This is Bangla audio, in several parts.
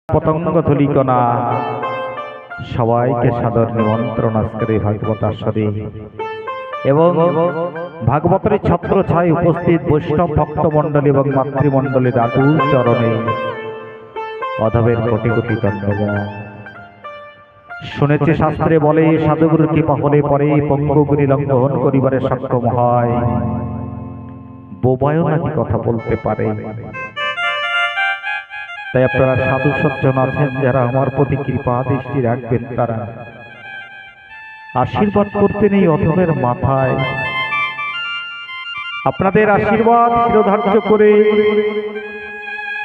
পতঙ্গ ধূলিকণা সবাইকে সাদর নিমন্ত্রণ আজকের এই ভাগবত আসরে এবং ভাগবতের ছত্র ছায় উপস্থিত বৈষ্ণব ভক্তমণ্ডলী এবং মাতৃমণ্ডলীর আতুল চরণে অধবের কোটি কোটি ধন্যবাদ। শুনেছি শাস্ত্রে বলে সাধুগুরুর কৃপা হলে পরে পঙ্গগুলি লঙ্ঘন করিবারে সক্ষম হয়, বোবায়ও নাকি কথা বলতে পারে। তাই আপনারা সাধু সজ্জন আছেন যারা আমার প্রতি কৃপা দৃষ্টি রাখবেন, তারা আশীর্বাদ করতে নেই অধমের মাথায়। আপনাদের আশীর্বাদ শিরোধার্য করে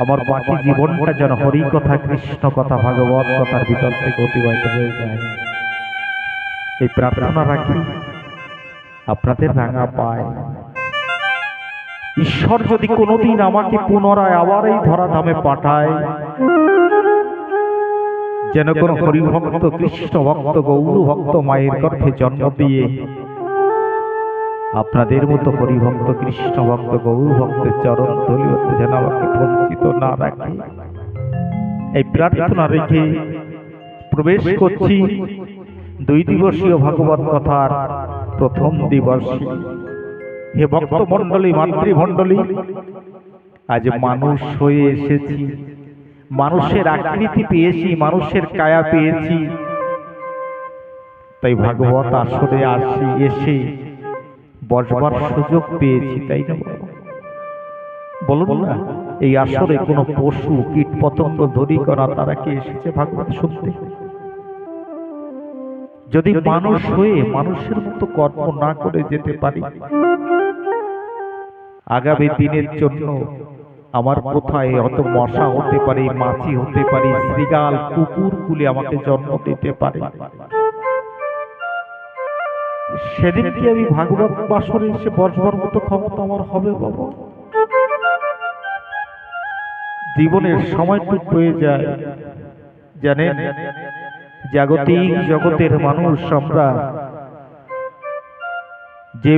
আমার বাকি জীবনটা যেন হরি কথা, কৃষ্ণ কথা, ভাগবত কথার ভিতর থেকে অতিবাহিত হয়ে যায়, এই প্রার্থনা রাখি আপনাদের রাঙা পায়। ঈশ্বর যদি কোনোদিন আমাকে পুনরায় আবার এই ধরাধামে পাঠায়, যেন কোন হরিভক্ত, কৃষ্ণ ভক্ত, গৌর ভক্ত মায়ের গর্ভে জন্ম দিয়ে আপনাদের মতো হরিভক্ত, কৃষ্ণ ভক্ত, গৌর ভক্তের চরণ ধুলি হতে যেন আমাকে বঞ্চিত না রাখে, এই প্রার্থনা রেখে প্রবেশ করছি 2 দিবসীয় ভাগবত কথার প্রথম দিবসে। হে ভক্ত মণ্ডলী, মাতৃমণ্ডলী, আজ মানুষ হয়ে এসেছি, মানুষের আকৃতি পেয়েছি, মানুষের কায়া পেয়েছি, তাই ভাগবত আসরে আসি, এসে বসবার সুযোগ পেয়েছি, তাই না? বলুন না, এই আসরে কোনো পশু কীট পতঙ্গ ধূলিকণা তারা কি এসেছে ভাগবত শুনতে? যদি মানুষ হয়ে মানুষের মতো কর্ম না করে যেতে পারি, আগামী দিনের জন্য আমার কোথায় হত মশা হতে পারে, মাছি হতে পারে, শৃগাল, কুকুর কুলে আমাকে জন্ম দিতে পারে। সেদিন কি আমি ভাগবত বাসরে এসে বসবার মতো ক্ষমতা আমার হবে বাবা? জীবনের সময়টুকু হয়ে যায়, জানেন, জাগতিক জগতের মানুষ আমরা, যে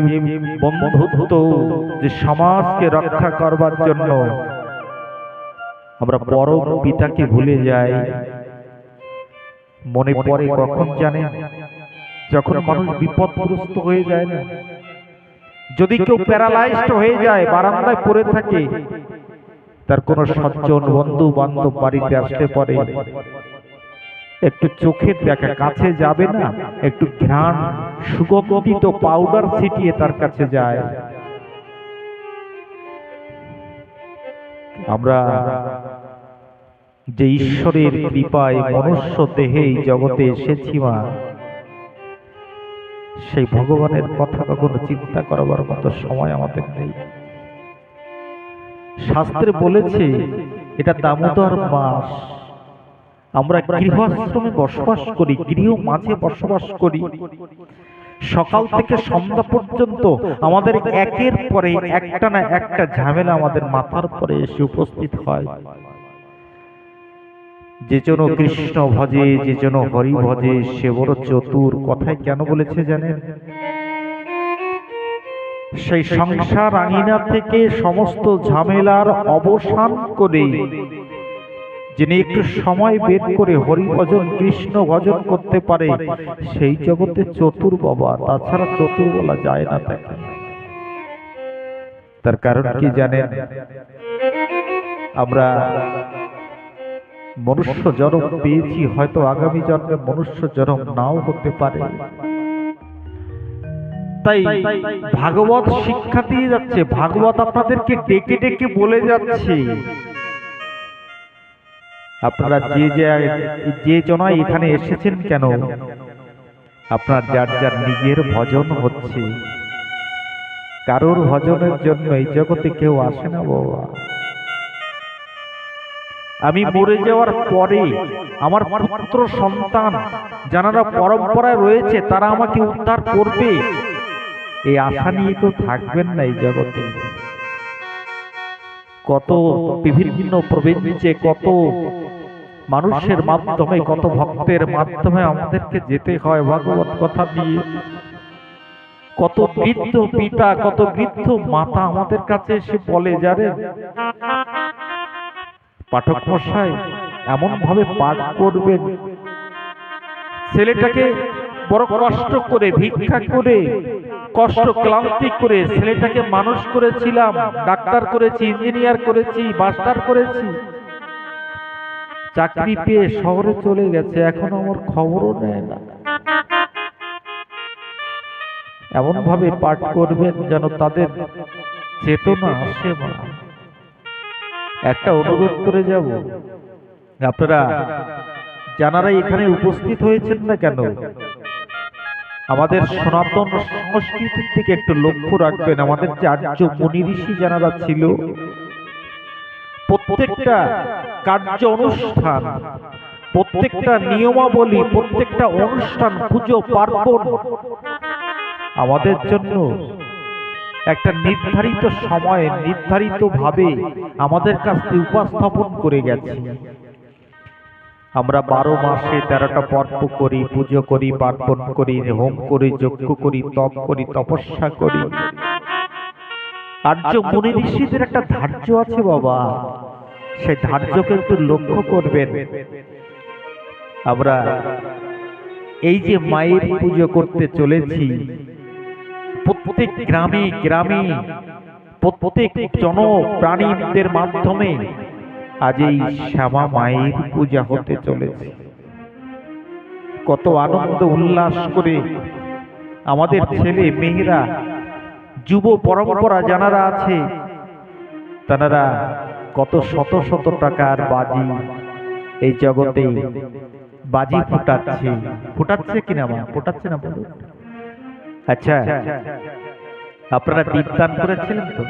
বন্ধুত্ব, যে সমাজকে রক্ষা করবার জন্য আমরা পরম পিতাকে ভুলে যাই। মনে পড়ে কখন জানেন? যখন মানুষ বিপদগ্রস্ত হয়ে যায় না, যদি কেউ প্যারালাইজড হয়ে যায়, বারান্দায় পড়ে থাকে, তার কোন সজ্জন বন্ধু বান্ধব বাড়িতে আসলে পরে একটু চোখের দেখা, কাছে যাবে না, একটু ঘ্রাণ সুগন্ধিত পাউডার ছিটিয়ে তার কাছে যায়। আমরা যে ঈশ্বরের কৃপায় মনুষ্য দেহে এই জগতে এসেছি মা, সেই ভগবানের কথা কখনো চিন্তা করবার মতো সময় আমাদের নেই। শাস্ত্রে বলেছে এটা দামোদর মাস, আমরা গৃহাশ্রমে বসবাস করি, গৃহ মাঝে বসবাস করি। সকাল থেকে সন্ধ্যা পর্যন্ত আমাদের একের পরে একটা না একটা ঝামেলা আমাদের মাথার পরে এসে উপস্থিত হয়। যে জন কৃষ্ণ ভজে, যে জন হরি ভজে, সে বড় চতুর, কথায় কেন বলেছে জানেন? সেই সংসার আঙিনা থেকে সমস্ত ঝামেলার অবসান করে যিনি একটু সময় বের করে হরি ভজন, কৃষ্ণ ভজন করতে পারে, সেই জগতে চতুর বাবা, তাছাড়া চতুর বলা যায় না তাকে। তার কারণ কি জানেন? আমরা মনুষ্য জন্ম পেয়েছি, হয়তো আগামী জন্মে মনুষ্য জন্ম নাও হতে পারে। তাই ভাগবত শিক্ষা দিয়ে যাচ্ছে, ভাগবত আপনাদেরকে ডেকে ডেকে বলে যাচ্ছে, আপনারা যে জনায় এখানে এসেছেন কেন, আপনার যার যার নিজের ভজন হচ্ছে, কারোর ভজনের জন্য এই জগতে কেউ আসে না বাবা। আমি মরে যাওয়ার পরে আমার পুত্র সন্তান যারা পরম্পরায় রয়েছে তারা আমাকে উদ্ধার করবে, এই আশা নিয়ে কেউ থাকবেন না এই জগতে। কত বিভিন্ন প্রবৃত্তিতে, কত মানুষের মাধ্যমে, কত ভক্তের মাধ্যমে আমাদেরকে যেতে হয় ভাগবত কথা দিয়ে। কত বৃদ্ধ পিতা, কত বৃদ্ধ মাতা আমাদের কাছে এসে বলে, জানেন পাঠক মশাই, এমন ভাবে পাঠ করবেন, ছেলেটাকে বড় কষ্ট করে ভিক্ষা করে কষ্ট ক্লান্তি করে ছেলেটাকে মানুষ করেছিলাম, ডাক্তার করেছি, ইঞ্জিনিয়ার করেছি, মাস্টার করেছি, চাকরি পেয়ে শহরে চলে গেছে, এখন আমার খবরও নেয় না। এমন ভাবে পাঠ করবেন যেন তাদের চেতনা আসে। মা, একটা অনুরোধ করে যাব, আপনারা যারা এখানে উপস্থিত হয়েছেন না কেন, আমাদের সনাতন সংস্কৃতির দিকে একটু লক্ষ্য রাখবেন। আমাদের যে আর্য মুনি ঋষি যারা ছিল, প্রত্যেকটা কার্য অনুষ্ঠান, প্রত্যেকটা নিয়মাবলী, প্রত্যেকটা অনুষ্ঠান, পুজো পার্বণ আমাদের জন্য একটা নির্ধারিত সময়ে নির্ধারিত ভাবে আমাদের কাছে উপস্থাপন করে গেছে। আমরা 12 মাসে 13টা পর্ব করি, পুজো করি, পার্বণ করি, হোম করি, যজ্ঞ করি, তপ করি, তপস্যা করি। আর্য মুনি ঋষিদের একটা ধার্য আছে বাবা, সেই ধার্যকে একটু লক্ষ্য করবেন। আমরা এই যে মায়ের পুজো করতে চলেছি, প্রত্যেক গ্রামে গ্রামে প্রত্যেক জনপ্রাণীদের মাধ্যমে আজ এই শ্যামা মায়ের পূজা হতে চলেছে। কত আনন্দ উল্লাস করে আমাদের ছেলে মেয়েরা, যুব পরম্পরা যারা আছে, তারা কত শত শত টাকার বাজি এই জগতে বাজি ফুটাচ্ছে কিনা? মা, ফুটাচ্ছে না বলুন? আচ্ছা, আপনারা দীপদান করেছিলেন তো?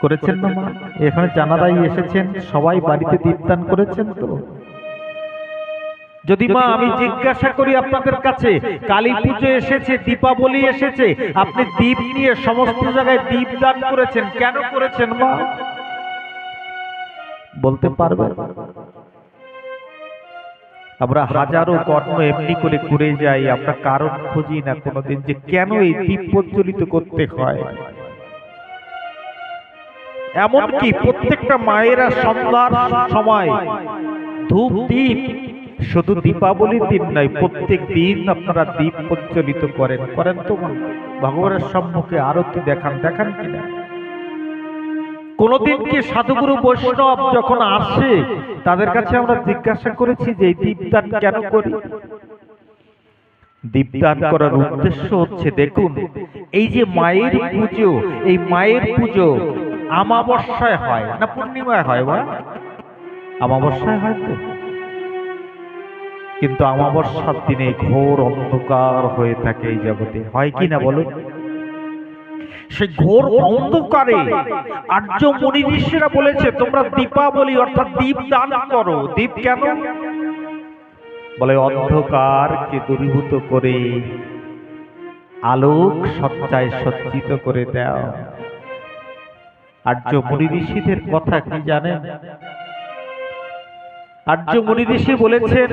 করেছেন না মা? এখানে জানারাই এসেছেন, সবাই বাড়িতে দীপদান করেছেন তো? যদি মা আমি জিজ্ঞাসা করি আপনাদের কাছে, কালী পুজো এসেছে, দীপাবলি এসেছে, আপনি দীপ নিয়ে সমস্ত জায়গায় দীপদান করেছেন, কেন করেছেন মা? বলতে পারবেন? আমরা হাজারো কর্ম এমনি করে করে যাই, আমরা কারণ খুঁজি না কোনোদিন যে কেন এই দীপ প্রজ্বলিত করতে হয়। এমনকি প্রত্যেকটা মায়েরা সন্ধ্যার সময় ধূপ দীপ, শুধু দীপাবলির দিন নয়, প্রত্যেক দিন আপনারা দীপ প্রজ্বলিত করেন তো? ভগবানের সম্মুখে আরতি দেখান কিনা? কোনদিন কি সাধুগুরু বৈষ্ণব যখন আসে তাদের কাছে আমরা জিজ্ঞাসা করেছি যে এই দীপদান কেন করি? দীপদান করার উদ্দেশ্য হচ্ছে, দেখুন এই যে মায়ের পুজো, এই মায়ের পুজো আমাবস্যায় হয় না পূর্ণিমায় হয়? বা আমাবস্যায় হয় তো, কিন্তু আমাবস্যার দিনে ঘোর অন্ধকার হয়ে থাকে এই জগতে, হয় কি না বলুন? সেই ঘোর অন্ধকারে আর্য মুনি ঋষিরা বলেছে তোমরা দীপাবলি অর্থাৎ দীপ দান করো। দীপ কেন? বলে অন্ধকারকে দূরীভূত করে আলোক সজ্জায় সজ্জিত করে দাও। আর্য মুনি ঋষিদের কথা কি জানেন? আর্য মুনি ঋষি বলেছেন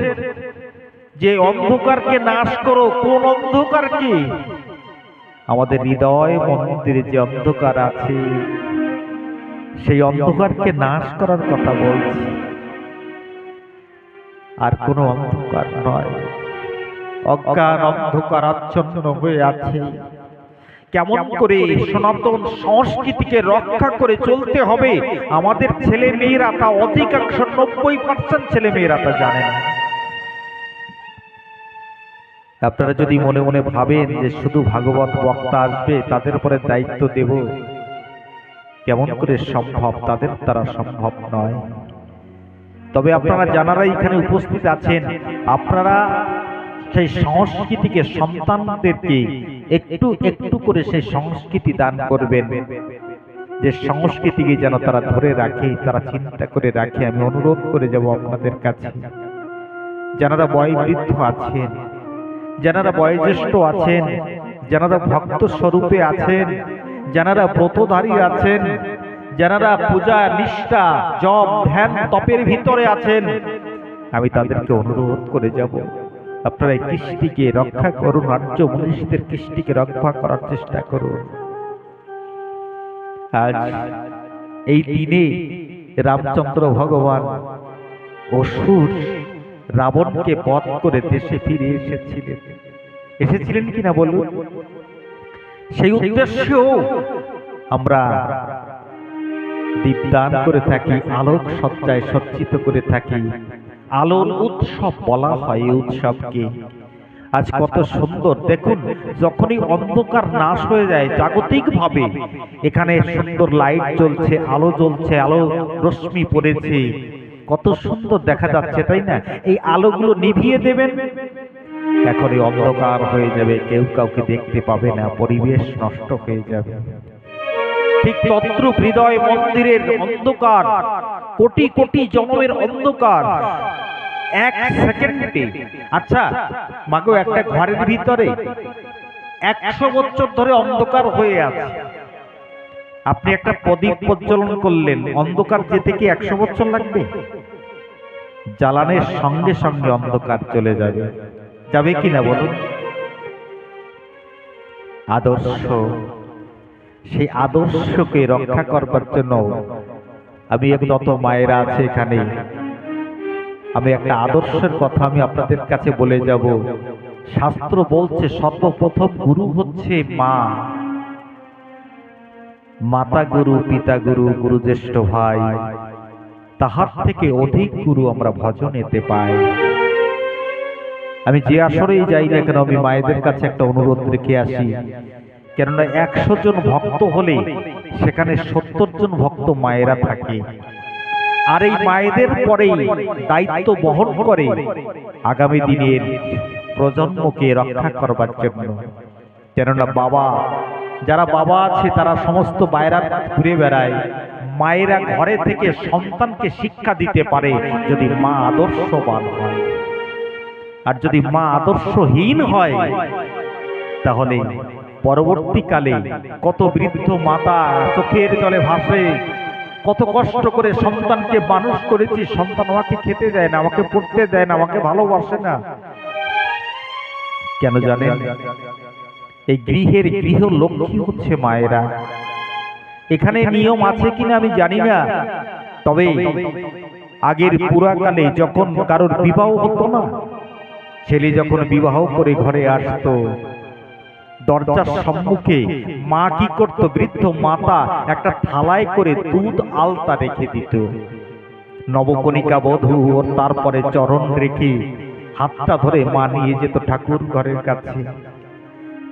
যে অন্ধকারকে নাশ করো। কোন অন্ধকার? কি আমাদের হৃদয় মন্দিরে যে অন্ধকার আছে, সেই অন্ধকারকে নাশ করার কথা বলছি, আর কোন অন্ধকার নয়। অজ্ঞান অন্ধকার আচ্ছন্ন হয়ে আছে। কেমন করে সনাতন সংস্কৃতিকে রক্ষা করে চলতে হবে আমাদের ছেলে মেয়েরা তা অধিকাংশ 90% ছেলে মেয়েরা তা জানে না। আপনারা যদি মনে মনে ভাবেন যে শুধু ভাগবত বক্তা আসবে তাদের উপরে দায়িত্ব দেব, কেমন করে সম্ভব? তাদের দ্বারা সম্ভব নয়। তবে আপনারা যারা এখানে উপস্থিত আছেন, আপনারা সেই সংস্কৃতিকে সন্তানদেরকে একটু একটু করে সেই সংস্কৃতি দান করবেন, যে সংস্কৃতিকে যেন তারা ধরে রাখে, তারা চিন্তা করে রাখে। আমি অনুরোধ করে যাব আপনাদের কাছে, যারা বয়োবৃদ্ধ আছেন, যারা বয়োজ্যেষ্ঠ আছেন, যারা ভক্ত স্বরূপে আছেন, যারা ব্রতধারী আছেন, যারা পূজা নিষ্ঠা জপ ধ্যান তপের ভিতরে আছেন, আমি তাদেরকে অনুরোধ করে যাব আপনারা এই কৃষ্টিকে রক্ষা করুন। আর্য মনীষীদের কৃষ্টিকে রক্ষা করার চেষ্টা করুন। আজ এই দিনে রামচন্দ্র ভগবান অসুর রাবণকে বধ করে দেশে ফিরে এসেছিলেন কিনা বলুন? সেই উদ্দেশ্যেও আমরা দীপদান করে থাকি, আলোক সজ্জায় সজ্জিত করে থাকি। আলোর উৎসব বলা হয় এই উৎসবকে। আজ কত সুন্দর দেখুন, যখনই অন্ধকার নাশ হয়ে যায় জাগতিক ভাবে, এখানে সুন্দর লাইট জ্বলছে, আলো জ্বলছে, আলো রশ্মি পড়েছে, কত সুন্দর দেখা যাচ্ছে, তাই না? এই আলোগুলো নিভিয়ে দেবেন, এখন এই অন্ধকার হয়ে যাবে, কেউ কাউকে দেখতে পাবে না, পরিবেশ নষ্ট হয়ে যাবে। ঠিক তদ্রূপ হৃদয় মন্দিরের অন্ধকার, কোটি কোটি জন্মের অন্ধকার এক সেকেন্ডে। আচ্ছা মাগো, একটা ঘরের ভিতরে 100 বছর ধরে অন্ধকার হয়ে আছে, আপনি একটা প্রদীপ প্রজ্বলন করলেন, অন্ধকার যেতে কি 100 বছর লাগবে? জ্বালানোর সঙ্গে সঙ্গে অন্ধকার চলে যাবে, যাবে কিনা বলুন? আদর্শ, সেই আদর্শকে রক্ষা করবার জন্য আমি যত মায়েরা আছে এখানে, আমি একটা আদর্শের কথা আমি আপনাদের কাছে বলে যাব। শাস্ত্র বলছে সর্বপ্রথম গুরু হচ্ছে মা, মাতা গুরু, পিতা গুরু, গুরুজ্যেষ্ঠ ভাই, তাহার থেকে অধিক গুরু আমরা ভজনেতে পাই। আমি যে আসরেই যাই না কেন, আমি মায়েদের কাছে একটা অনুরোধ রেখে আসি, কেননা 100 জন ভক্ত হলে সেখানে 70 জন ভক্ত মায়েরা থাকে, আর এই মায়েদের পরেই দায়িত্ব বহন করে আগামী দিনের প্রজন্মকে রক্ষা করবার জন্য। কেননা বাবা, যারা বাবা আছে তারা সমস্ত মায়েরা ঘুরে বেড়ায়, মায়েরা ঘরে থেকে সন্তানকে শিক্ষা দিতে পারে যদি মা আদর্শবান হয়। আর যদি মা আদর্শহীন হয় তাহলে পরবর্তীকালে কত বৃদ্ধ মাতা চোখের জলে ভাসে, কত কষ্ট করে সন্তানকে মানুষ করেছি, সন্তান আমাকে খেতে দেয় না, আমাকে পড়তে দেয় না, আমাকে ভালোবাসে না। কেন জানেন? এই গৃহের গৃহলক্ষ্মী হচ্ছে মায়েরা। এখানে নিয়ম আছে কিনা আমি জানি না, তবে আগের পুরাকালে যখন কারোর বিবাহ হতো না, ছেলে যখন বিবাহ করে ঘরে আসতো, দরজার সম্মুখে মা কি করত? বৃদ্ধ মাতা একটা থালায় করে দুধ আলতা রেখে দিত। নবকণিকা বধূ ওর তারপরে চরণ রেখে হাতটা ধরে মা নিয়ে যেত ঠাকুর ঘরের কাছে,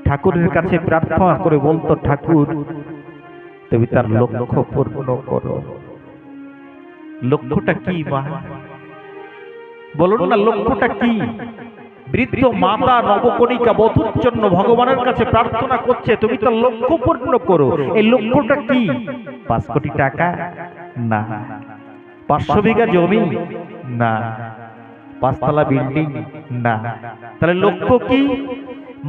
ঠাকুরের কাছে প্রার্থনা করে বলতো, ঠাকুর তুমি তার লক্ষ্য পূর্ণ করো। লক্ষ্যটা কি মা? বলুন না, লক্ষ্যটা কি? বৃদ্ধ মাতা নবকণিকা বধূর জন্য ভগবানের কাছে প্রার্থনা করছে, তুমি তার লক্ষ্য পূর্ণ করো। এই লক্ষ্যটা কি? 5 কোটি টাকা না, 500 বিঘা জমি না, 5 তলা বিল্ডিং না, তাহলে লক্ষ্য কি?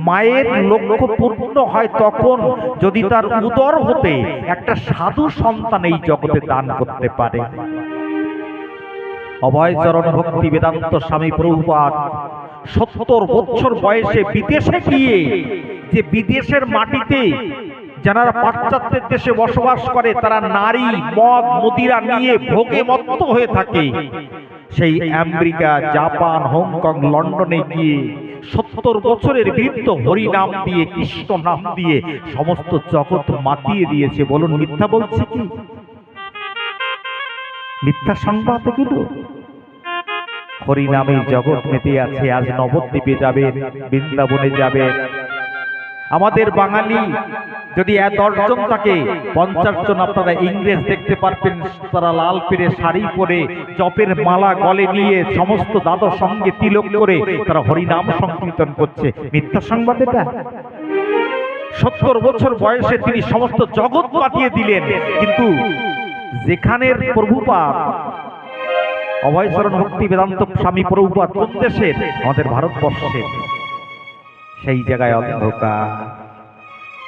মায়ের লক্ষ্য পূর্ণ হয় তখন যদি তার উদর হতে একটা সাধু সন্তান এই জগতে দান করতে পারে। অভয়চরণ ভক্তি বেদান্ত স্বামী প্রভুপাদ 70 বছর বয়সে বিদেশে গিয়ে, যে বিদেশের মাটিতে যারা পাশ্চাত্যের দেশে বসবাস করে তারা নারী মদ মদিরা নিয়ে ভোগে মত্ত হয়ে থাকে, সেই আমেরিকা, জাপান, হংকং, লন্ডনে গিয়ে 70 বছরের বৃদ্ধ হরি নাম দিয়ে, কৃষ্ণ নাম দিয়ে সমস্ত জগৎ মাতিয়ে দিয়েছে। বলুন মিথ্যা বলছে কি? মিথ্যা সংবাদ এগুলো? হরি নামে জগৎ মেতে আছে। আজ নবদ্বীপে যাবেন, বৃন্দাবনে যাবেন, আমাদের বাঙালি যদি 10 জন থাকে, 50 জন আপনারা ইংরেজ দেখতে পারবেন, তারা লাল পেরে শাড়ি পরে জপের মালা গলে নিয়ে সমস্ত দাদর সঙ্গে তিলক করে তারা হরিনাম সংকীর্তন করছে। মিথ্যা সংবাদ এটা? 70 বছর বয়সে তিনি সমস্ত জগৎ পাঠিয়ে দিলেন, কিন্তু যেখানের প্রভুপাদ অভয়চরণ ভক্তি বেদান্ত স্বামী প্রভুপাদ কোন দেশের? আমাদের ভারতবর্ষের। সেই জায়গায় অন্ধকার,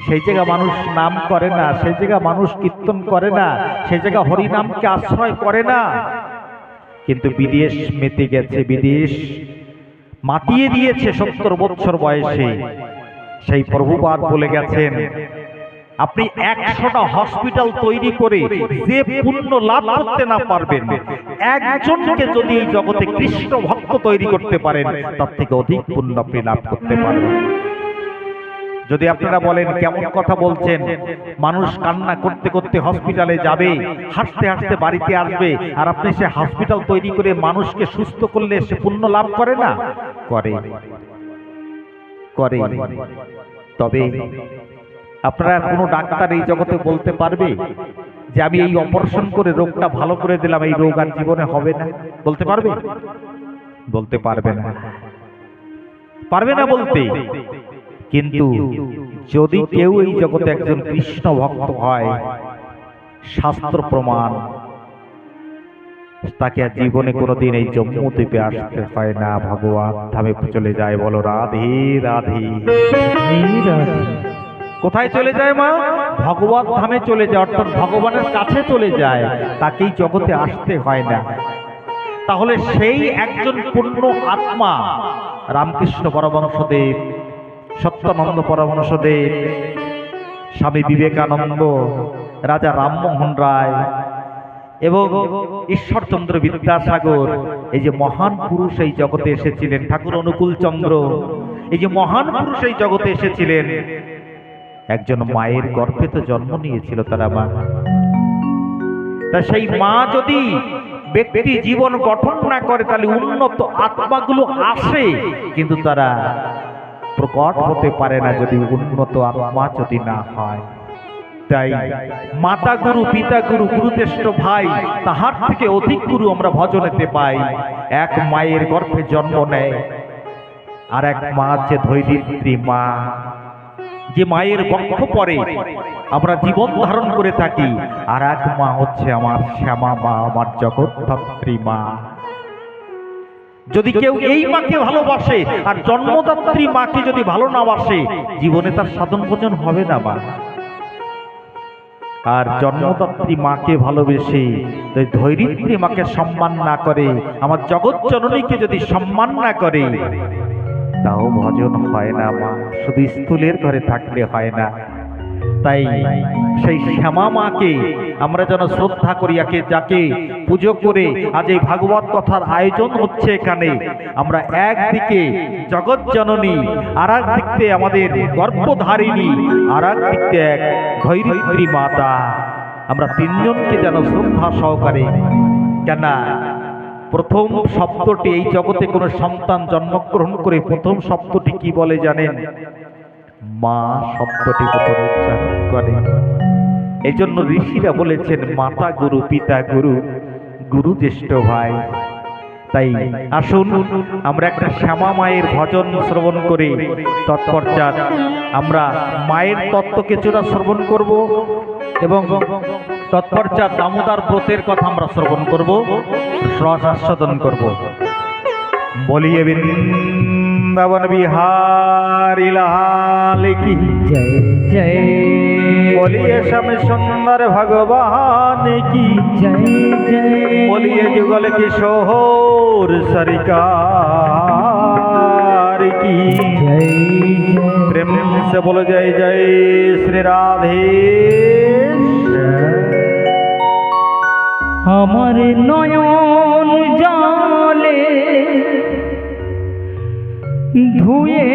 সেই জায়গা মানুষ নাম করে না, সেই জায়গা মানুষ কীর্তন করে না, সেই জায়গা হরিনামকে আশ্রয় করে না। কিন্তু বিদেশ মেতে গেছে, বিদেশ মাতিয়ে দিয়েছে 70 বছর বয়সে। সেই প্রভুপাদ বলে গেছেন, আপনি 100টা হসপিটাল তৈরি করে যে পুণ্য লাভ করতে না পারবেন, একজনকে যদি এই জগতে কৃষ্ণ ভক্ত তৈরি করতে পারেন, তার থেকে অধিক পুণ্য আপনি লাভ করতে পারবেন। যদি আপনারা বলেন কেমন কথা বলছেন, মানুষ কান্না করতে করতে হসপিটালে যাবে, হাসতে হাসতে বাড়িতে আসবে, আর আপনি সে হসপিটাল তৈরি করে মানুষকে সুস্থ করলে সে পুণ্য লাভ করে না? করে করে। তবে আপনারা কোনো ডাক্তার এই জগতে বলতে পারবে যে আমি এই অপারেশন করে রোগটা ভালো করে দিলাম, এই রোগ আর জীবনে হবে না? বলতে পারবে? বলতে পারবে না, পারবে না বলতে। কিন্তু যদি কেউ এই জগতে একজন কৃষ্ণ ভক্ত হয়, শাস্ত্র প্রমাণ, তাকে আর জীবনে কোনোদিন এই জম্মু দ্বীপে আসতে হয় না, ভগবান ধামে চলে যায়। বলো রাধে রাধে। কোথায় চলে যায় মা? ভগবত ধামে চলে যায়, অর্থাৎ ভগবানের কাছে চলে যায়, তাকেই জগতে আসতে হয় না। তাহলে সেই একজন পূর্ণ আত্মা রামকৃষ্ণ পরমহংসদেব, সত্যানন্দ পরমহংসদেব, স্বামী বিবেকানন্দ, রাজা রামমোহন রায় এবং ঈশ্বরচন্দ্র বিদ্যাসাগর, এই যে মহান পুরুষ এই জগতে এসেছিলেন, ঠাকুর অনুকূল চন্দ্র, এই যে মহান পুরুষ এই জগতে এসেছিলেন, একজন মায়ের গর্ভে তো জন্ম নিয়েছিল তারা। মা, তা সেই মা যদি ব্যক্তি জীবন গঠন না করে, তাহলে উন্নত আত্মাগুলো আসে, কিন্তু তারা প্রকট হতে পারে না যদি উন্নত আত্মা যদি না হয়। তাই মাতা গুরু, পিতা গুরু, গুরুজ্যেষ্ঠ ভাই, তাহার থেকে অধিক গুরু আমরা ভজনেতে পাই। এক মায়ের গর্ভে জন্ম নেয়, আর এক মা হচ্ছে ধৈর্যী মা, যে মায়ের বক্ষ পরে আমরা জীবন ধারণ করে থাকি। আর এক মা হচ্ছে আমার শ্যামা মা, আমার জগৎধাত্রী মা। যদি কেউ এই মাকে ভালোবাসে আর জন্মদাত্রী মাকে যদি ভালো না বাসে, জীবনে তার সাধন ভোজন হবে না। মা আর জন্মদাত্রী মাকে ভালোবেসে ধৈর্যী মাকে সম্মান না করে, আমার জগৎ জননীকে যদি সম্মান না করে, তাও ভজন হয় না। মা শুধু স্থূলের ঘরে থাকলে হয় না। তাই সেই শ্যামা মাকে আমরা যেন শ্রদ্ধা করি, যাকে পুজো করে আজ এই ভাগবত কথার আয়োজন হচ্ছে এখানে। আমরা একদিকে জগৎ জননী, আর এক দিকে আমাদের গর্ভধারিণী, আর এক দিকে এক ধৈর্যী মাতা, আমরা তিনজনকে যেন শ্রদ্ধা সহকারে, কেন প্রথম শব্দটি এই জগতে কোনো সন্তান জন্মগ্রহণ করে প্রথম শব্দটি কি বলে জানেন? মা শব্দটি প্রথম উচ্চারণ করে। এই জন্য ঋষিরা বলেছেন মাতা গুরু, পিতা গুরু, গুরু জ্যেষ্ঠ ভাই। তাই আসুন আমরা একটা শ্যামা মায়ের ভজন শ্রবণ করে তৎপশ্চাৎ আমরা মায়ের তত্ত্ব কিছুটা শ্রবণ করব এবং তৎপশ্চাৎ দামোদর ব্রতের কথা আমরা শ্রবণ করব, রস আস্বাদন করব। বলিয়ে বৃন্দাবন বিহারী লাল কি জয় জয়, বলিয়ে শ্যাম সুন্দর ভগবান কি জয় জয়, বলিয়ে যুগল কিশোর সরকার কি জয় জয়। প্রেম से बोलो जय जय श्री राधे। আমার নয়ন জলে ধুয়ে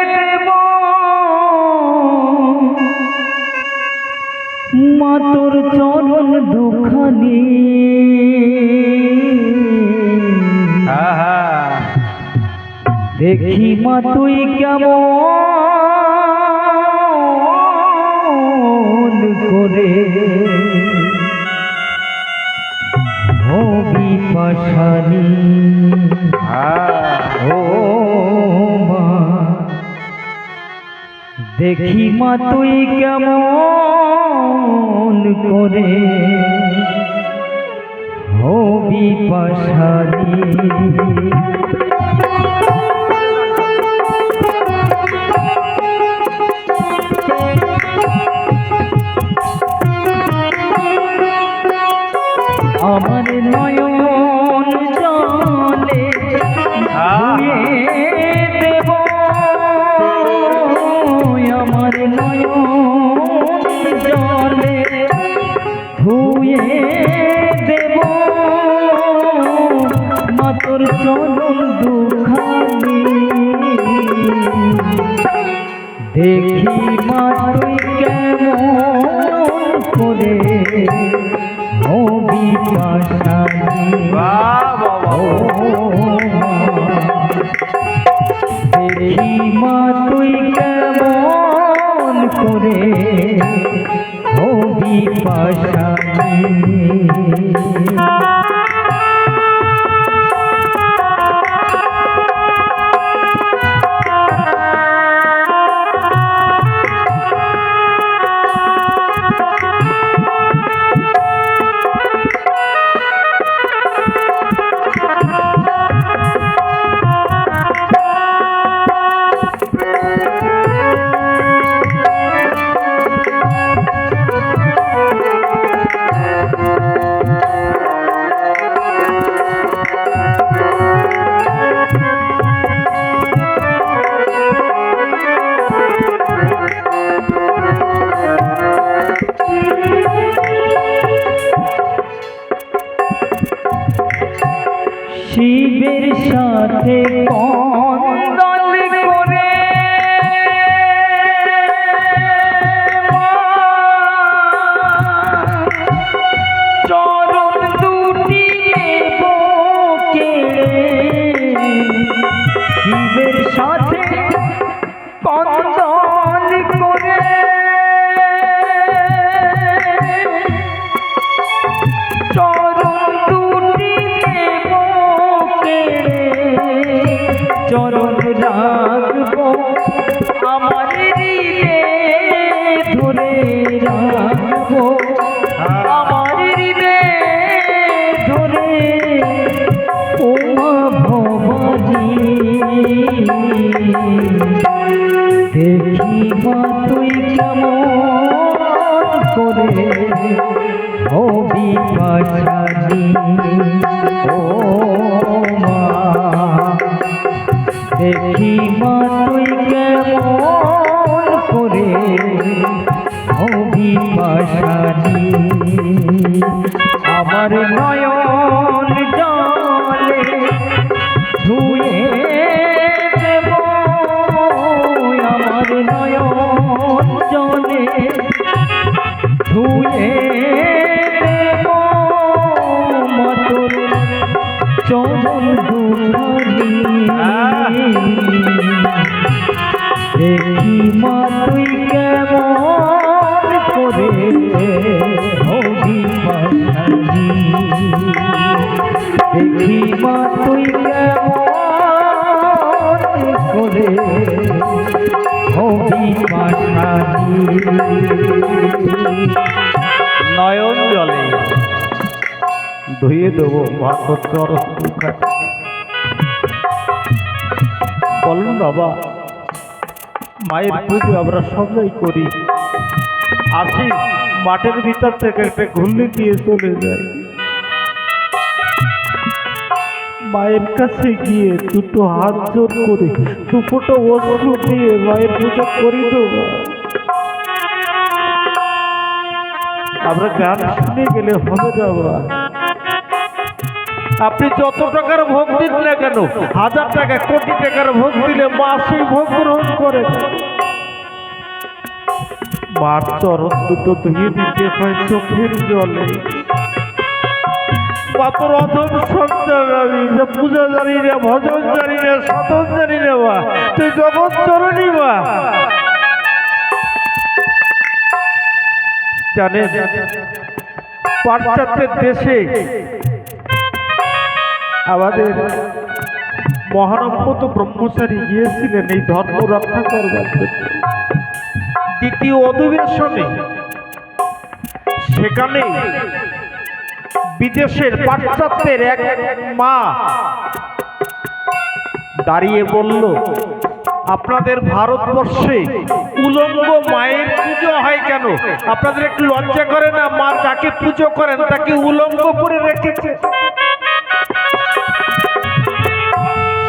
দেব মা তোর চরণ দুখানি, দেখি মা তুই কেমন করে হবি পাশানি। ও মা, দেখি মা তুই কেমন করে হবি পাশানি। আমার নয়ন জলে ধুয়ে দেব, আমার নয়ন চরণ দুখানি দেখি মা তুই কেমন করে হবি পাশানি ও মা দেখি মা তুই কেমন করে হবি পাশানি শিবের সাথে কন্দল করে চরণ দুটি নেব কেড়ে শিবের সাথে কন্দল করে চরণ দুটি নেব চরণ রাখবো আমার হৃদয়ে ধরে রাখবো আমার হৃদয়ে ধরে ওমা ভবানী দেখি মা তুই কেমন করে হবি পাশানি ও মা দেখি মা তুই কেমন করে হবি পাশানি আমার নয়ন জলে ধুয়ে দেব আমার নয়ন জলে ধুয়ে দেব মতর চরণ দুখানি দেখি মা তুই কেমন করে হবি পাশানি দেখি মা তুই কেমন করে হবি পাশানি নয়ন জলে ধুয়ে দেবো মাতর চরণ দুখানি। বলুন বাবা, মায়ের পুজো আমরা সবাই করি, আসি মাঠের ভিতর থেকে একটা ঘুরলি দিয়ে চলে যাই, মায়ের কাছে গিয়ে দুটো হাত জোর করে দুটো অস্ত্র দিয়ে মায়ের পুজো করি দেবো। আমরা গান শুনে গেলে হবে যাবা, আপনি যত টাকার ভোগ দিন না কেন, 1000 টাকা কোটি টাকার ভোগ দিলে মা সেই ভোগ গ্রহণ করে। মার চরণ দুটো ধুয়ে দিতে হয় চোখের জলে। কত রতন সন্তান আমি, যে পূজা জানি না, ভজন জানি না, সাধন জানি না, মা তুই জগৎ চরণী মা। জানেন পাশ্চাত্যের দেশে আমাদের মহানম্রত ব্রহ্মচারী গিয়েছিলেন এই ধর্ম রক্ষা করবার জন্য দ্বিতীয় অধিবেশনে। সেখানে বিদেশের পাশ্চাত্যের এক মা দাঁড়িয়ে বলল, আপনাদের ভারতবর্ষে উলঙ্গ মায়ের পুজো হয় কেন? আপনাদের একটু লজ্জা করে না? মা যাকে পুজো করেন তাকে উলঙ্গ করে রেখেছে।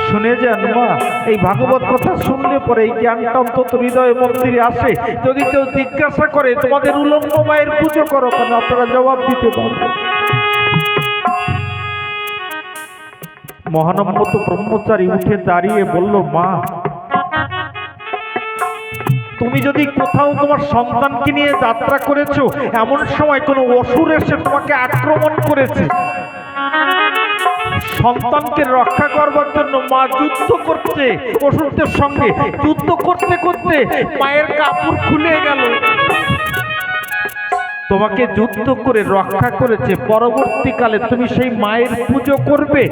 শুনে যান মা, এই ভাগবত কথা শুনলে পরে এই জ্ঞানটা অন্তত হৃদয় মন্দিরে আসে। যদি কেউ জিজ্ঞাসা করে তোমাদের উলঙ্গ মায়ের পুজো করো কেন, আপনারা জবাব দিতে পারবেন। মহানম্মত ব্রহ্মচারী উঠে দাঁড়িয়ে বলল, মা, তুমি যদি কোথাও তোমার সন্তানকে নিয়ে যাত্রা করেছো, এমন সময় কোনো অসুর এসে তোমাকে আক্রমণ করেছে, সন্তানকে রক্ষা করবার জন্য মা যুদ্ধ করছে অসুরদের সঙ্গে, যুদ্ধ করতে করতে মায়ের কাপড় খুলে গেল, তোমাকে যুদ্ধ করে রক্ষা করেছে, পরবর্তীকালে তুমি সেই মায়ের পুজো করবে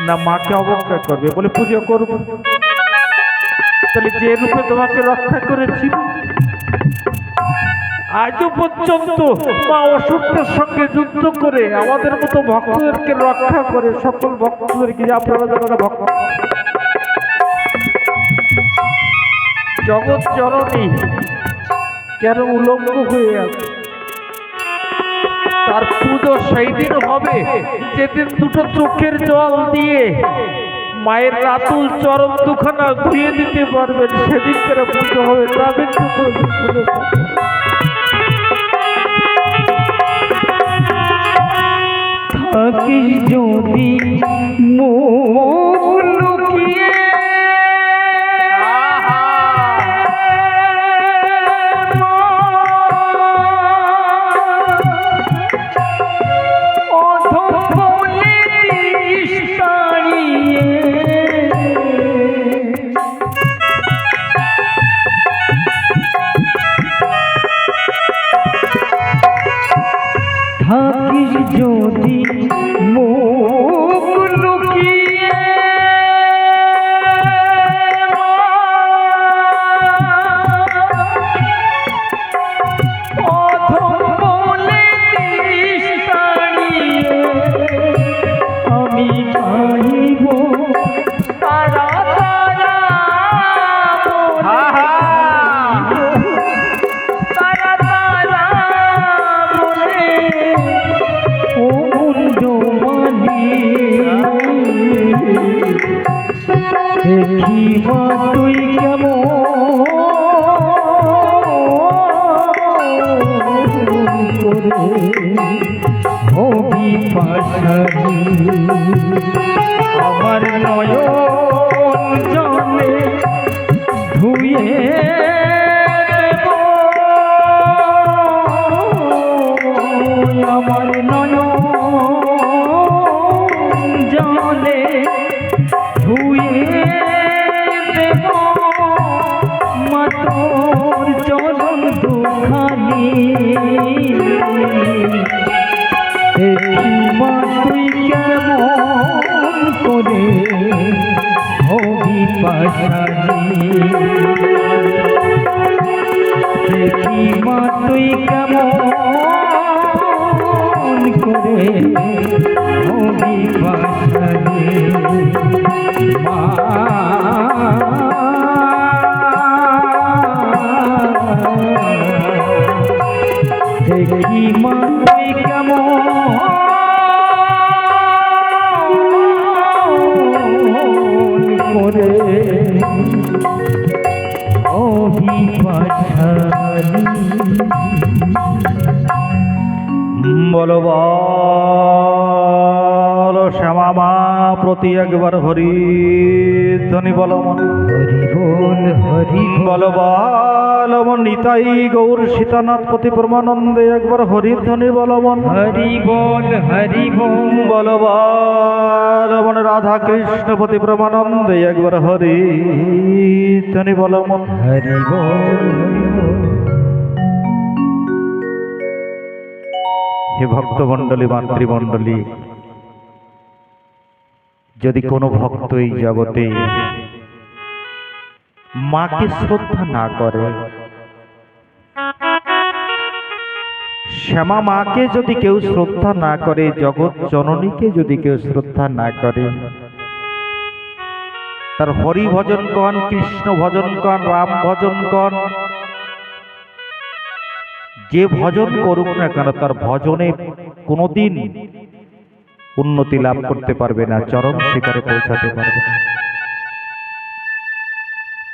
না মাকে অবজ্ঞা করবে? বলে পুজো করব। তাহলে যে রূপে তোমাকে রক্ষা করেছি, আজও পর্যন্ত মা অসুরদের সঙ্গে যুদ্ধ করে আমাদের মতো ভক্তদেরকে রক্ষা করে, সকল ভক্তদেরকে, আপনারা যারা ভক্ত, জগৎ জননী কেন উলঙ্গ হয়ে আছে? তার পুজো সেই দিন হবে যেদিন দুটো চোখের জল দিয়ে মায়ের রাতুল চরম দুখানা ধুয়ে দিতে পারবেন, সেদিন করে পুজো হবে। যাবেন পুজো থাকিস যদি মুখ লুকিয়ে অধম বলে দিস তাড়িয়ে, থাকিস যদি মুখ লুকিয়ে অধম বলে দিস তাড়িয়ে, আমি পাইব তারা তারা তারা তারা বলে ও মুন্ডমালি, দেখি মা তুই কেমন করে হবি পাশানি, আমার নয়ন জলে ধুয়ে দেব, আমার নয়ন জলে ধুয়ে দেব, মা তোর চরণ দুখানি, দেখি মা তুই কেমন করে হবি পাশানি, দেখি মা তুই কেমন করে হবি পাশানি, মা দেখি মা তুই কেমন করে হবি পাশানি। বলো বলো শ্যামা মা প্রতি একবার হরি ধ্বনি বলো মন, হরি বল হরি বলো বলো মন, নিতাই গৌর সীতানাথ প্রতি পরমানন্দে একবার হরি ধ্বনি বলো মন, হরি বল হরি বল, বলো বলো মন, রাধা কৃষ্ণ প্রতি পরমানন্দে একবার হরি ধ্বনি বলো মন। হরি বল হরি বল। হে ভক্তমণ্ডলী, মাতৃমণ্ডলী, যদি কোনো ভক্ত এই জগতে মাকে শ্রদ্ধা না করে, শ্যামা মাকে যদি কেউ শ্রদ্ধা না করে, জগৎ জননীকে যদি কেউ শ্রদ্ধা না করে, তার হরি ভজন কন, কৃষ্ণ ভজন কন, রাম ভজন কন, যে ভজন করুক না কেন, তার ভজনে কোনোদিন উন্নতি লাভ করতে পারবে না, চরম শিখরে পৌঁছাতে পারবে না।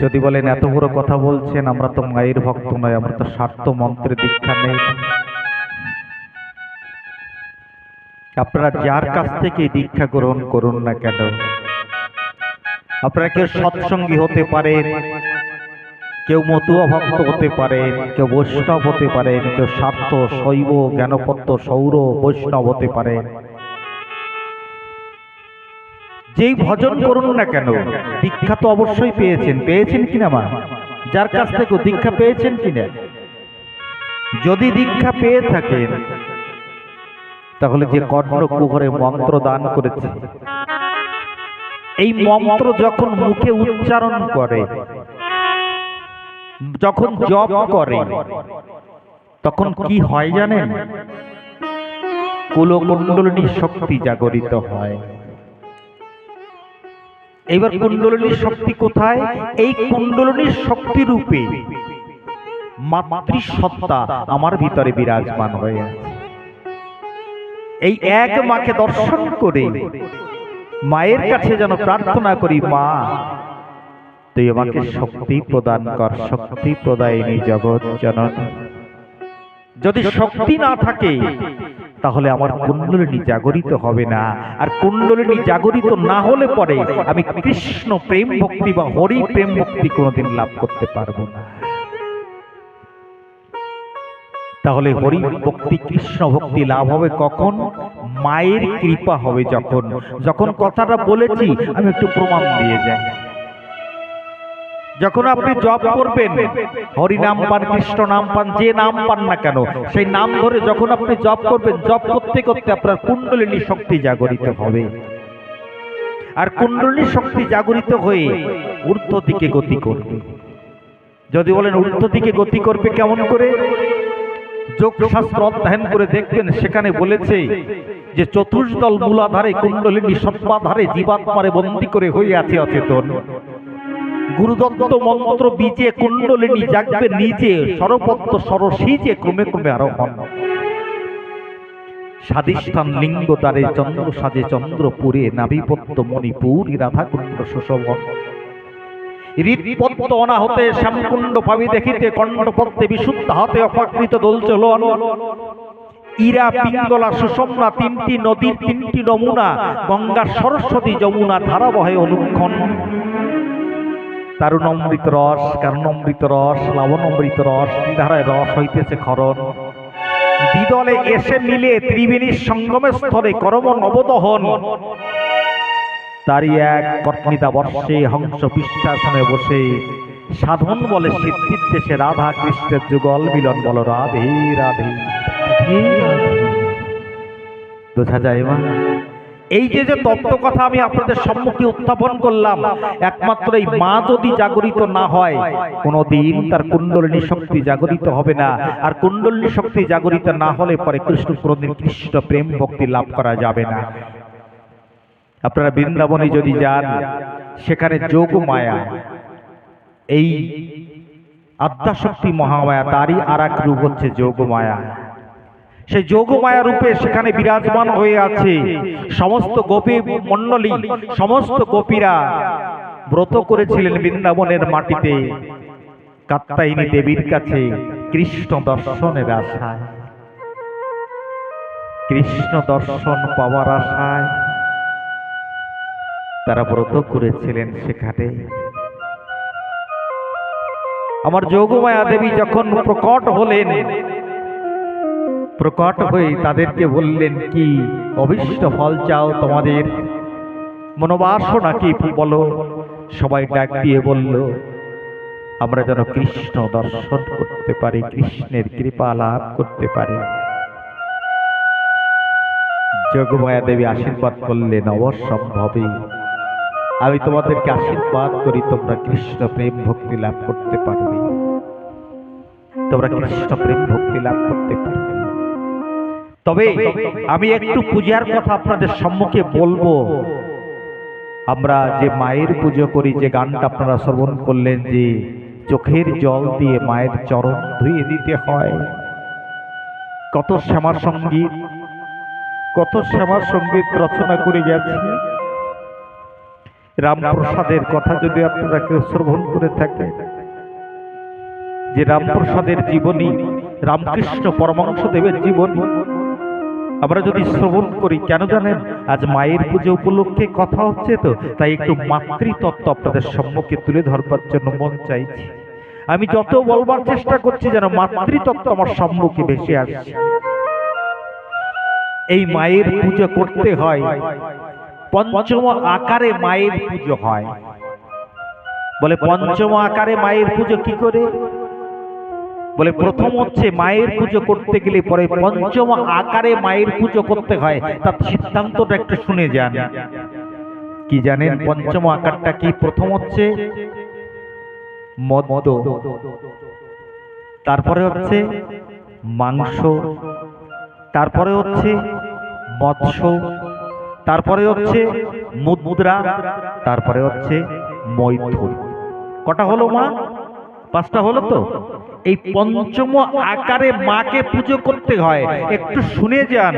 যদি বলেন এত বড় কথা বলছেন, আমরা তো মায়ের ভক্ত নয়, আমরা তো স্বার্থ মন্ত্রের দীক্ষা নেই, আপনারা যার কাছ থেকে দীক্ষা গ্রহণ করুন না কেন, আপনারা কেউ সৎসঙ্গী হতে পারেন, কেউ মতুয়া ভক্ত হতে পারেন, কেউ বৈষ্ণব হতে পারেন, কেউ স্বার্থ শৈব জ্ঞানপত্য সৌর বৈষ্ণব হতে পারেন। যেই ভজন করুন না কেন, দীক্ষা তো অবশ্যই পেয়েছেন কিনা মা? যার কাছ থেকে দীক্ষা পেয়েছেন কিনা? যদি দীক্ষা পেয়ে থাকেন তাহলে যে কর্ণ কুহরে মন্ত্র দান করেছে, এই মন্ত্র যখন মুখে উচ্চারণ করে, যখন জপ করে, তখন কি হয় জানেন? কুলকুণ্ডলিনী শক্তি জাগরিত হয়। এবার কুণ্ডলিনীর শক্তি কোথায়? এই কুণ্ডলিনীর শক্তি রূপে মাতৃসত্তা আমার ভিতরে বিরাজমান হয়ে আছে। এই এক মাকে দর্শন করে মায়ের কাছে যেন প্রার্থনা করি, মা তুই আমাকে শক্তি প্রদান কর, শক্তি প্রদায়িনী জগৎ জননী। যদি শক্তি না থাকে তাহলে আমার কুণ্ডলিনী জাগরিত হবে না, আর কুণ্ডলিনী জাগরিত না হলে পরে আমি কৃষ্ণ প্রেম ভক্তি বা হরি প্রেম ভক্তি কোনোদিন লাভ করতে পারবো না। তাহলে হরি ভক্তি কৃষ্ণ ভক্তি লাভ হবে কখন? মায়ের কৃপা হবে যখন। যখন কথাটা বলেছি আমি একটু প্রমাণ দিয়ে যাই। যখন আপনি জপ করবেন, হরি নাম পান, কৃষ্ণ নাম পান, যে নাম পান না কেন সেই নাম ধরে যখন আপনি জপ করবেন, জপ করতে করতে আপনার কুণ্ডলিনী শক্তি জাগরিত হবে। আর কুণ্ডলিনী শক্তি জাগরিত হয়ে ঊর্ধ্ব দিকে গতি করবে। যদি বলেন ঊর্ধ্ব দিকে গতি করবে কেমন করে? যোগ শাস্ত্র অধ্যয়ন করে দেখবেন, সেখানে বলেছে যে চতুর্দল মূলাধারে কুণ্ডলিনী সর্বাধারে জীবাত্মারে বন্দী করে হয়ে আছে অচেতন। গুরুদত্ত মন্ত্র বীজে কুণ্ডলিনী জাগবে নিজে, সরপত্র সরসীজে ক্রমে ক্রমে আরোহণ। স্বাধিষ্ঠান লিঙ্গ দ্বারে চন্দ্র সাজে চন্দ্রপুরে, নাভিপত্য মণিপুর রাধাকুণ্ড সুশোভন। হৃৎপদ্ম অনাহতে শ্যামকুণ্ড পাবি দেখিতে, কণ্ঠপদ্মে বিশুদ্ধ হাতে অপাকৃত দোলচলন। ইরা পিঙ্গলা সুষমনা তিনটি নদীর তিনটি নমুনা, গঙ্গা সরস্বতী যমুনা ধারাবহে অনুক্ষণ। তারুণ অমৃত রস, কারণ অমৃত রস, লাবণ অমৃত রস, ধারায় রস হইতেছে খরণ। দ্বিদলে এসে মিলে ত্রিবেণীর সঙ্গমে স্থলে করম নবদহন। তারই এক কর্মিতা বর্ষে হংস পৃষ্ঠাসনে বসে, সাধন বলে সিদ্ধির দেশে রাধা কৃষ্ণের যুগল মিলন, বল রাধে রাধে। বোঝা যায় মা? এই যে যে তত্ত্ব কথা আমি আপনাদের সম্মুখে উত্থাপন করলাম, একমাত্র এই মা যদি জাগরিত না হয় কোনদিন তার কুণ্ডলিনী শক্তি জাগরিত হবে না। আর কুণ্ডলিনী শক্তি জাগরিত না হলে পরে কৃষ্ণ কোনদিন কৃষ্ণ প্রেম ভক্তি লাভ করা যাবে না। আপনারা বৃন্দাবনে যদি যান, সেখানে যোগ মায়া, এই আদ্যাশক্তি মহামায়া, তারই আর এক রূপ হচ্ছে যোগ মায়া। সেই যোগমায়া রূপে সেখানে বিরাজমান হয়ে আছে। সমস্ত গোপী মণ্ডলী, সমস্ত গোপীরা ব্রত করেছিলেন বৃন্দাবনের মাটিতে কাত্যায়নী দেবীর কাছে কৃষ্ণ দর্শনের আশায়। কৃষ্ণ দর্শন পাওয়ার আশায় তারা ব্রত করেছিলেন সেখানে। আমার যোগমায়া দেবী যখন প্রকট হলেন, প্রকট হয়ে তাদেরকে বললেন, কি অভীষ্ট ফল চাও? তোমাদের মনোবাসনা কি বলো? সবাই ডাক দিয়ে বলল, আমরা যেন কৃষ্ণ দর্শন করতে পারি, কৃষ্ণের কৃপা লাভ করতে পারি। যোগমায়া দেবী আশীর্বাদ করলেন, অবশ্যম্ভাবী আমি তোমাদেরকে আশীর্বাদ করি, তোমরা কৃষ্ণ প্রেম ভক্তি লাভ করতে পারবে, তোমরা কৃষ্ণ প্রেম ভক্তি লাভ করতে পারবে। তবে আমি একটু পূজার কথা আপনাদের সম্মুখে বলবো। আমরা যে মায়ের পুজো করি, যে গানটা আপনারা শ্রবণ করলেন, যে চোখের জল দিয়ে মায়ের চরণ ধুয়ে দিতে হয়, কত শ্যামা সঙ্গীত, কত শ্যামা সঙ্গীত রচনা করে গেছে। রামপ্রসাদের কথা যদি আপনারা কেউ শ্রবণ করে থাকেন, যে রামপ্রসাদের জীবনী, রামকৃষ্ণ পরমহংসদেবের জীবনী, আমরা যদি শ্রবণ করি, কেন জানেন, আজ মায়ের পুজো উপলক্ষে কথা হচ্ছে তো, তাই একটু মাতৃতত্ত্ব আপনাদের সম্মুখে তুলে ধরবার জন্য মন চাইছি। আমি যত বলবার চেষ্টা করছি যেন মাতৃতত্ত্ব আমার সম্মুখে ভেসে আসছে। এই মায়ের পুজো করতে হয়, পঞ্চম আকারে মায়ের পুজো হয়। বলে পঞ্চম আকারে মায়ের পুজো কি করে? বলে প্রথম হচ্ছে মায়ের পুজো করতে গেলে পরে পঞ্চম আকারে মায়ের পুজো করতে হয়। তার সিদ্ধান্তটা একটু শুনে যান। কি জানেন পঞ্চম আকারটা কি? প্রথম হচ্ছে মদ্য, তারপরে হচ্ছে মাংস, তারপরে হচ্ছে মৎস্য, তারপরে হচ্ছে মুদ্রা, তারপরে হচ্ছে মৈথুন। কটা হলো মা? 5টা হলো তো। এই পঞ্চম আকারে মাকে পুজো করতে হয়। একটু শুনে যান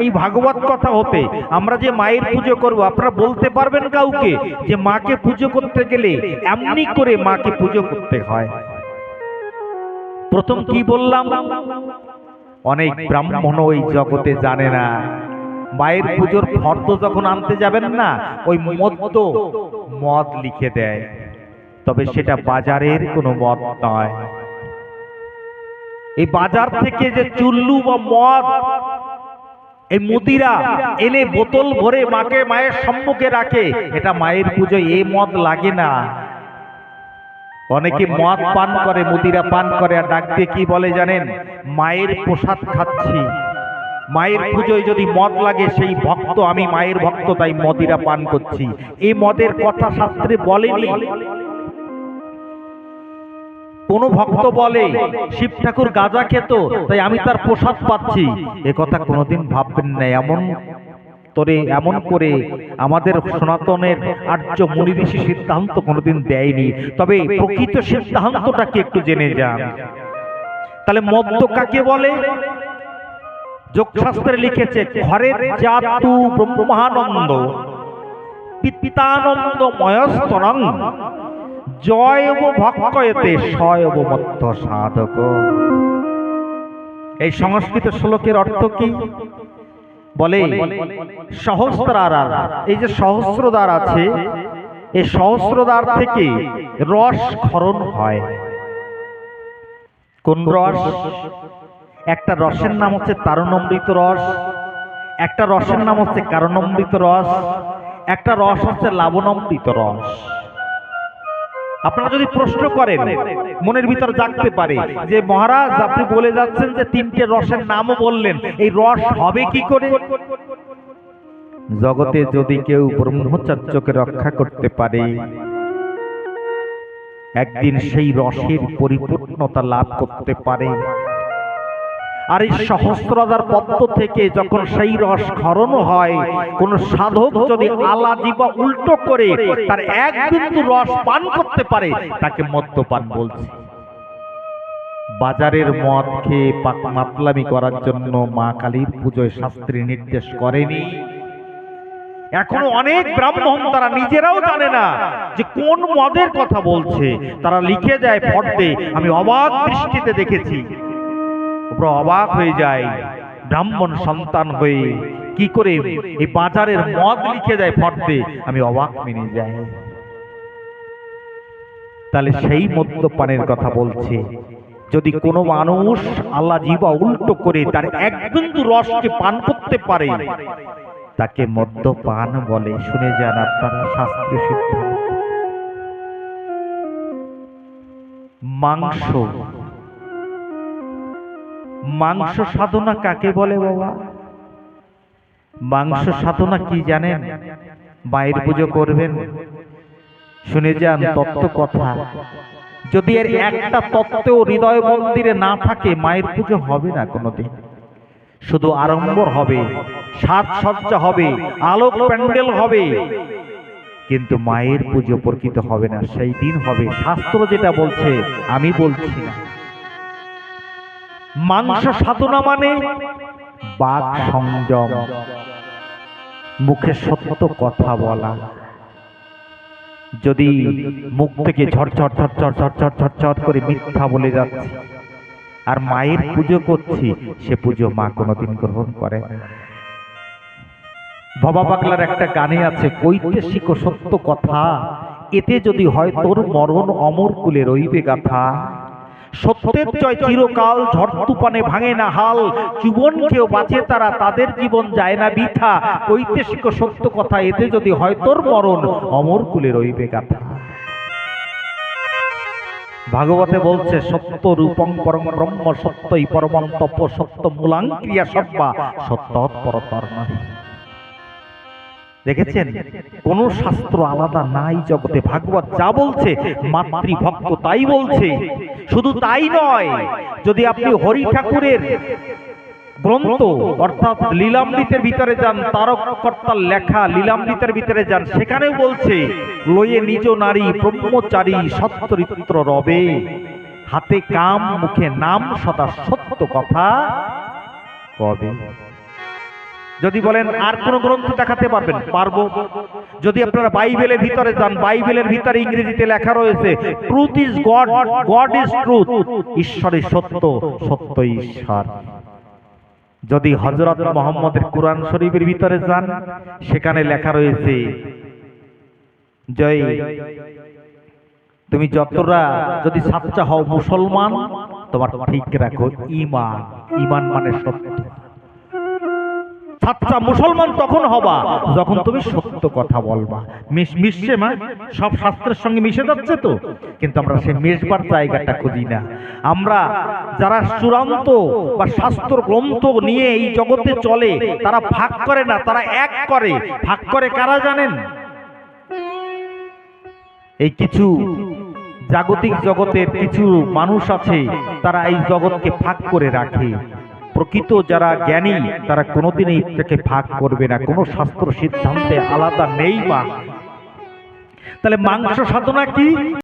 এই ভাগবত কথা হতে। আমরা যে মায়ের পুজো করব, আপনারা বলতে পারবেন কাউকে যে মাকে পুজো করতে গেলে এমনি করে মাকে পুজো করতে হয়? প্রথম কি বললাম? অনেক ব্রাহ্মণ ওই জগতে জানে না। মায়ের পুজোর ফর্দ যখন আনতে যাবেন না, ওই মদ লিখে দেয়, তবে সেটা বাজারের কোনো মদ নয়। এই বাজার থেকে যে চুল্লু বা মদ, এই মুদিরা এনে বোতল ভরে মাকে মায়ের সম্মুখে রাখে, এটা মায়ের পুজোয় এ মদ লাগে না। অনেকে মদ পান করে, মুদিরা পান করে, আর ডাক দিয়ে কি বলে জানেন? মায়ের প্রসাদ খাচ্ছি। মায়ের পুজোয় যদি মদ লাগে, সেই ভক্ত, আমি মায়ের ভক্ত তাই মদিরা পান করছি। এই মদের কথা শাস্ত্রে বলেনি। কোন ভক্ত বলে শিব ঠাকুর গাঁজা খেত তাই আমি তার প্রসাদ পাচ্ছি, এ কথা কোনোদিন ভাববেন না। এমন করে আমাদের সনাতনের আর্য মুনি ঋষি সিদ্ধান্ত কোনোদিন দেয়নি। তবে প্রকৃত সিদ্ধান্তটাকে একটু জেনে যান। তাহলে মদ্য কাকে বলে? যোগশাস্ত্রে লিখেছে, ঘরের জাতু ব্রহ্মানন্দ পিতানন্দ ময়স্তরং জয়ব ভক্ষয়েতে সয়ব মধ্য সাধক। এই সংস্কৃত শ্লোকের অর্থ কি? বলে সহস্রার, এই যে সহস্রদ্বার আছে, এই সহস্রদ্বার থেকে রস ক্ষরণ হয়। কোন রস? একটা রসের নাম হচ্ছে তারুণামৃত রস, একটা রসের নাম হচ্ছে কারণামৃত রস, একটা রস হচ্ছে লাবণামৃত রস। আপনারা যদি প্রশ্ন করেন, মনের ভিতর জাগতে পারে যে মহারাজ আপনি বলে যাচ্ছেন যে 3টে রসের নামও বললেন, এই রস হবে কি করে? জগতে যদি কেউ ব্রহ্মচর্যকে রক্ষা করতে পারে, একদিন সেই রসের পরিপূর্ণতা লাভ করতে পারে। আর এই সহস্রদ্বার পদ্ম থেকে যখন সেই রস ক্ষরণ হয়, কোন সাধক যদি আলাজিবা উল্টো করে তার এক বিন্দু রস পান করতে পারে, তাকে মদ্যপান বলছে। বাজারের মদ খেয়ে মাতলামি করার জন্য মা কালীর পুজোয় শাস্ত্রে নির্দেশ করেনি। এখনো অনেক ব্রাহ্মণ তারা নিজেরাও জানে না যে কোন মদের কথা বলছে। তারা লিখে যায় ফর্দে, আমি অবাক দৃষ্টিতে দেখেছি। অবাক হয়ে যায় ব্রাহ্মণ সন্তান হয়ে, কি করে এই বাজারের মদ লিখে যায় ফর্দে, আমি অবাক মেনে যাই। তাহলে সেই মদ্যপানের কথা বলছে। যদি কোনো মানুষ আল্লাহ জিবা উল্টো করে তার এক বিন্দু রসকে পান করতে পারে, তাকে মদ্যপান বলে। শুনে যান আপনারা শাস্ত্রীয় সিদ্ধান্ত। মাংস সাধনা কাকে বলে বাবা? মাংস সাধনা কি জানেন? মায়ের পুজো করবেন, শুনে যান তত্ত্ব কথা। যদি এর একটা তত্ত্ব হৃদয় মন্দিরে না থাকে, মায়ের পুজো হবে না কোনোদিন। শুধু আড়ম্বর হবে, সাজসজ্জা হবে, আলোক প্যান্ডেল হবে, কিন্তু মায়ের পুজো প্রকৃত হবে না। সেই দিন হবে শাস্ত্র যেটা বলছে, আমি বলছি না। মাংস সাধনা মানে বাক সংযম, মুখে সত্য কথা বলা। যদি মুখ থেকে ঝরঝর ঝরঝর ঝরঝর ঝরঝর করে মিথ্যা বলে যাচ্ছে আর মায়ের পুজো করছি, সে পুজো মা কোনোদিন গ্রহণ করে না। বাবা পাগলার একটা গানে আছে, কইতে শিখো সত্য কথা, এতে যদি হয় তোর মরণ অমর কুলে রইবে গাথা। সত্যের জয় চিরকাল, ঝড় তুফানে ভাঙে না হাল, জীবন কেউ বাঁচে তারা, তাদের জীবন যায় না বৃথা। কইতে শিখো সত্য কথা, এতে যদি হয় তোর মরণ অমর কুলে রইবে গাথা। ভাগবতে বলছে, সত্য রূপং পরম ব্রহ্ম, সত্যই পরমং তপ, সত্য মূলাং ক্রিয়া সব্বা, সত্যৎপরতর নহি। দেখেছেন, কোন শাস্ত্র আলাদা নাই জগতে, ভাগবত যা বলছে মাতৃভক্ত তাই বলছে। শুধু তাই নয়, যদি আপনি হরি ঠাকুরের গ্রন্থ অর্থাৎ লীলামৃতের ভিতরে যান, তারককর্তার লেখা লীলামৃতের ভিতরে যান, সেখানেও বলছে, লয়ে নিজ নারী ব্রহ্মচারী সচ্চরিত্র রবে, হাতে কাম মুখে নাম সদা সত্য কথা কবে। যদি বলেন আর কোন গ্রন্থ দেখাতে পারবেন, পারবো। যদি আপনারা বাইবেলের ভিতরে যান, বাইবেলের ভিতরে ইংরেজিতে লেখা রয়েছে, truth is god, god is truth, ঈশ্বরই সত্য, সত্যই ঈশ্বর। যদি হযরত মুহাম্মদের কোরআন শরীফের ভিতরে যান, সেখানে লেখা রয়েছে, জয় তুমি যতটা যদি সাচ্চা হও মুসলমান, তোমার ঠিক রাখো ঈমান, ঈমান মানে সত্য। সাচ্চা মুসলমান তখন হবা যখন তুমি সত্য কথা বলবা। মিশছে মা, সব শাস্ত্রের সঙ্গে মিশে যাচ্ছে তো, কিন্তু আমরা সেই মেশবার জায়গাটা খুঁজি না। আমরা যারা চূড়ান্ত বা শাস্ত্র গ্রন্থ নিয়ে এই জগতে চলে, তারা ভাগ করে না, তারা এক করে। ভাগ করে কারা জানেন? এই কিছু জাগতিক জগতের কিছু মানুষ আছে, তারা এই জগৎকে ভাগ করে রাখে। প্রকৃত যারা জ্ঞানী তারা কোনোদিনই এটাকে ভাগ করবে না, কোনো শাস্ত্র সিদ্ধান্তে আলাদা নেই। মা, তাহলে মাংস সাধনা কি?